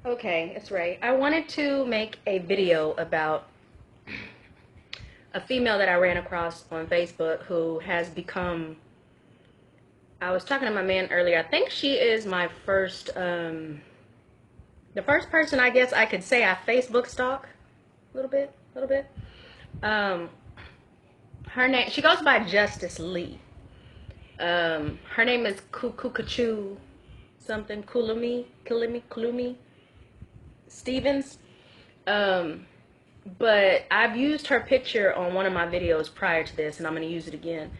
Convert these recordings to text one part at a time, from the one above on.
Okay, it's right. I wanted to make a video about a female that I ran across on Facebook who has become, I was talking to my man earlier, I think she is my first, the first person I guess I could say I Facebook stalk a little bit. Um, Her name, she goes by Justice Lee. Her name is Kukachu something, Kulumi Stevens. But I've used her picture on one of my videos prior to this, and I'm going to use it again.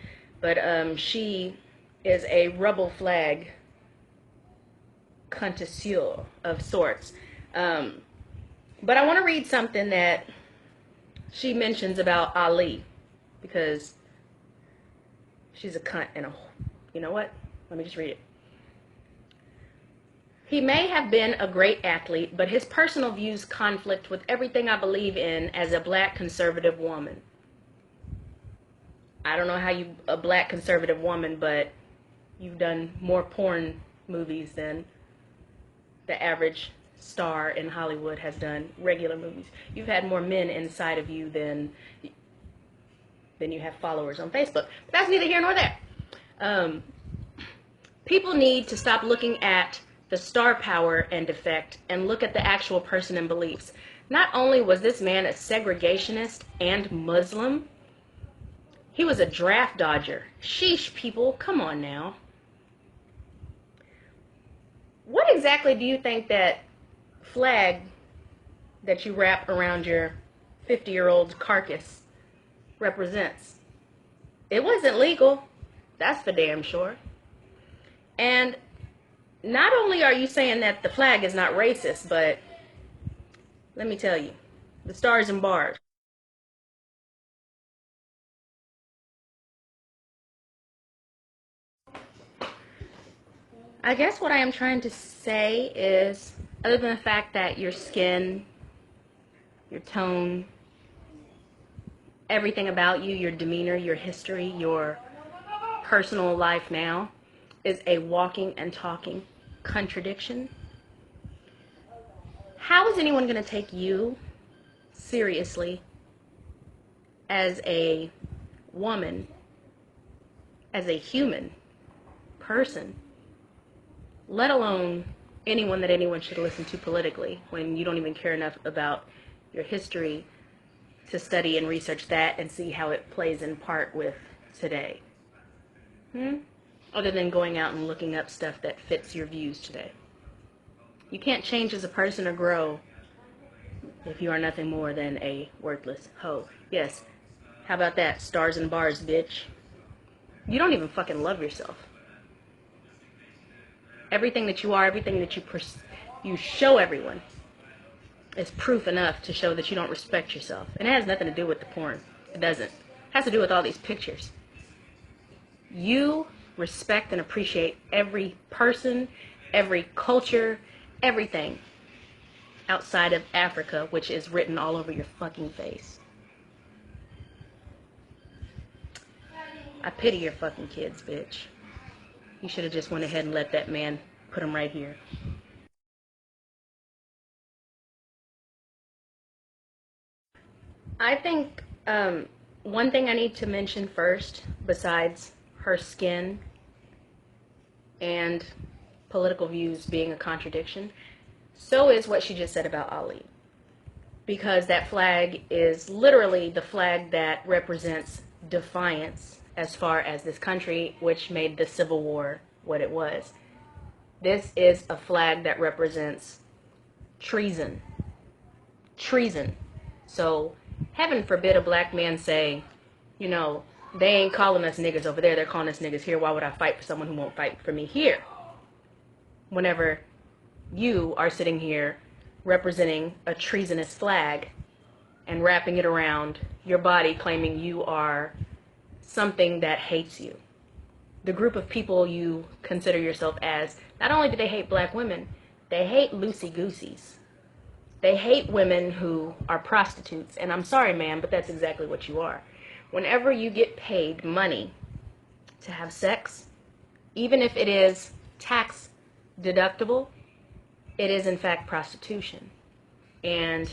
But she is a rebel flag connoisseur of sorts. But I want to read something that she mentions about Ali, because she's a cunt and a, you know what? Let me just read it. He may have been a great athlete, but his personal views conflict with everything I believe in as a black conservative woman. I don't know how you, a black conservative woman, but you've done more porn movies than the average star in Hollywood has done regular movies. You've had more men inside of you than you have followers on Facebook. But that's neither here nor there. People need to stop looking at the star power and effect and look at the actual person and beliefs. Not only was this man a segregationist and Muslim, he was a draft dodger. Sheesh, people, come on now. What exactly do you think that flag that you wrap around your 50-year-old carcass represents? It wasn't legal, that's for damn sure. And not only are you saying that the flag is not racist, but let me tell you, the stars and bars. I guess what I am trying to say is, other than the fact that your skin, your tone, everything about you, your demeanor, your history, your personal life now is a walking and talking contradiction, how is anyone going to take you seriously as a woman, as a human person, let alone anyone that anyone should listen to politically, when you don't even care enough about your history to study and research that and see how it plays in part with today? Other than going out and looking up stuff that fits your views today. You can't change as a person or grow if you are nothing more than a worthless hoe. Yes, how about that? Stars and bars, bitch. You don't even fucking love yourself. Everything that you are, everything that you show everyone is proof enough to show that you don't respect yourself. And it has nothing to do with the porn. It doesn't. It has to do with all these pictures. You respect and appreciate every person, every culture, everything outside of Africa, which is written all over your fucking face. I pity your fucking kids, bitch. You should have just went ahead and let that man put them right here. I think one thing I need to mention first, besides her skin and political views being a contradiction, so is what she just said about Ali. Because that flag is literally the flag that represents defiance as far as this country, which made the Civil War what it was. This is a flag that represents treason. Treason. So, heaven forbid a black man say, you know, they ain't calling us niggas over there, they're calling us niggas here. Why would I fight for someone who won't fight for me here? Whenever you are sitting here representing a treasonous flag and wrapping it around your body, claiming you are something that hates you. The group of people you consider yourself as, not only do they hate black women, they hate loosey-gooseys. They hate women who are prostitutes. And I'm sorry, ma'am, but that's exactly what you are. Whenever you get paid money to have sex, even if it is tax deductible, it is in fact prostitution. And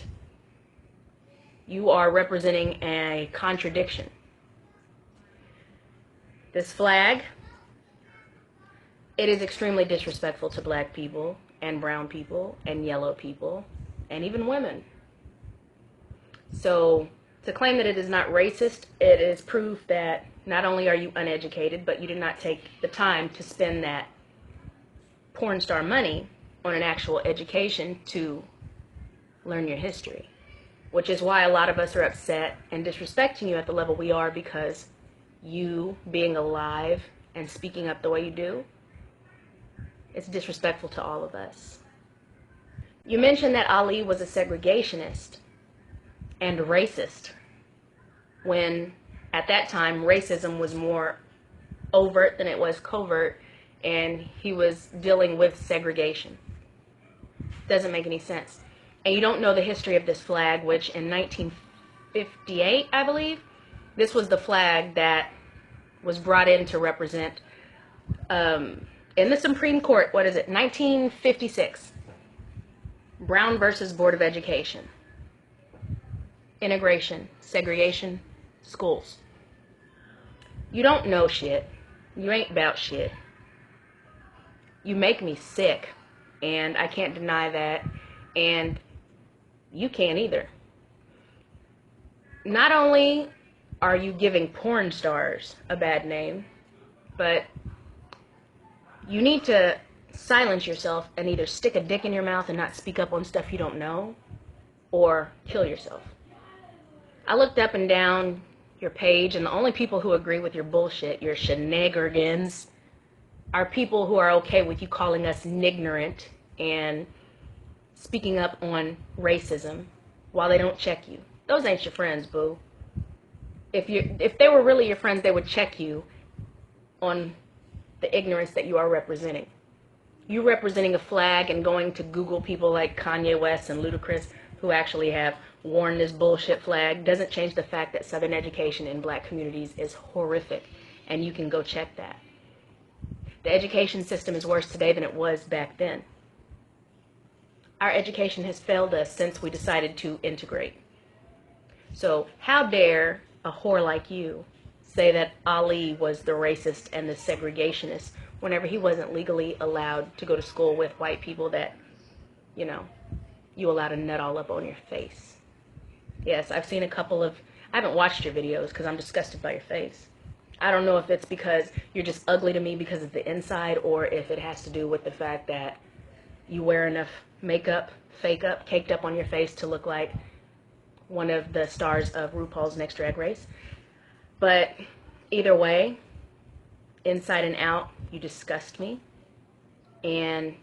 you are representing a contradiction. This flag, it is extremely disrespectful to black people and brown people and yellow people and even women. So to claim that it is not racist, it is proof that not only are you uneducated, but you did not take the time to spend that porn star money on an actual education to learn your history. Which is why a lot of us are upset and disrespecting you at the level we are, because you being alive and speaking up the way you do, it's disrespectful to all of us. You mentioned that Ali was a segregationist and racist, when at that time racism was more overt than it was covert, and he was dealing with segregation. Doesn't make any sense. And you don't know the history of this flag, which in 1958, I believe, this was the flag that was brought in to represent, in the Supreme Court, 1956, Brown versus Board of Education. Integration, segregation, schools. You don't know shit. You ain't about shit. You make me sick, and I can't deny that, and you can't either. Not only are you giving porn stars a bad name, but you need to silence yourself and either stick a dick in your mouth and not speak up on stuff you don't know, or kill yourself. I looked up and down your page, and the only people who agree with your bullshit, your shenanigans, are people who are okay with you calling us ignorant and speaking up on racism while they don't check you. Those ain't your friends, boo. If they were really your friends, they would check you on the ignorance that you are representing. You representing a flag and going to Google people like Kanye West and Ludacris who actually have worn this bullshit flag doesn't change the fact that Southern education in black communities is horrific, and you can go check that. The education system is worse today than it was back then. Our education has failed us since we decided to integrate. So how dare a whore like you say that Ali was the racist and the segregationist whenever he wasn't legally allowed to go to school with white people that, you allowed to nut all up on your face. Yes, I've seen a couple of, I haven't watched your videos because I'm disgusted by your face. I don't know if it's because you're just ugly to me because of the inside, or if it has to do with the fact that you wear enough makeup, fake up, caked up on your face to look like one of the stars of RuPaul's Next Drag Race. But either way, inside and out, you disgust me, and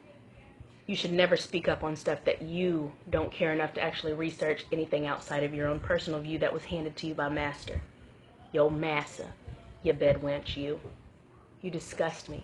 you should never speak up on stuff that you don't care enough to actually research anything outside of your own personal view that was handed to you by master. Yo massa, you bed wench, you. You disgust me.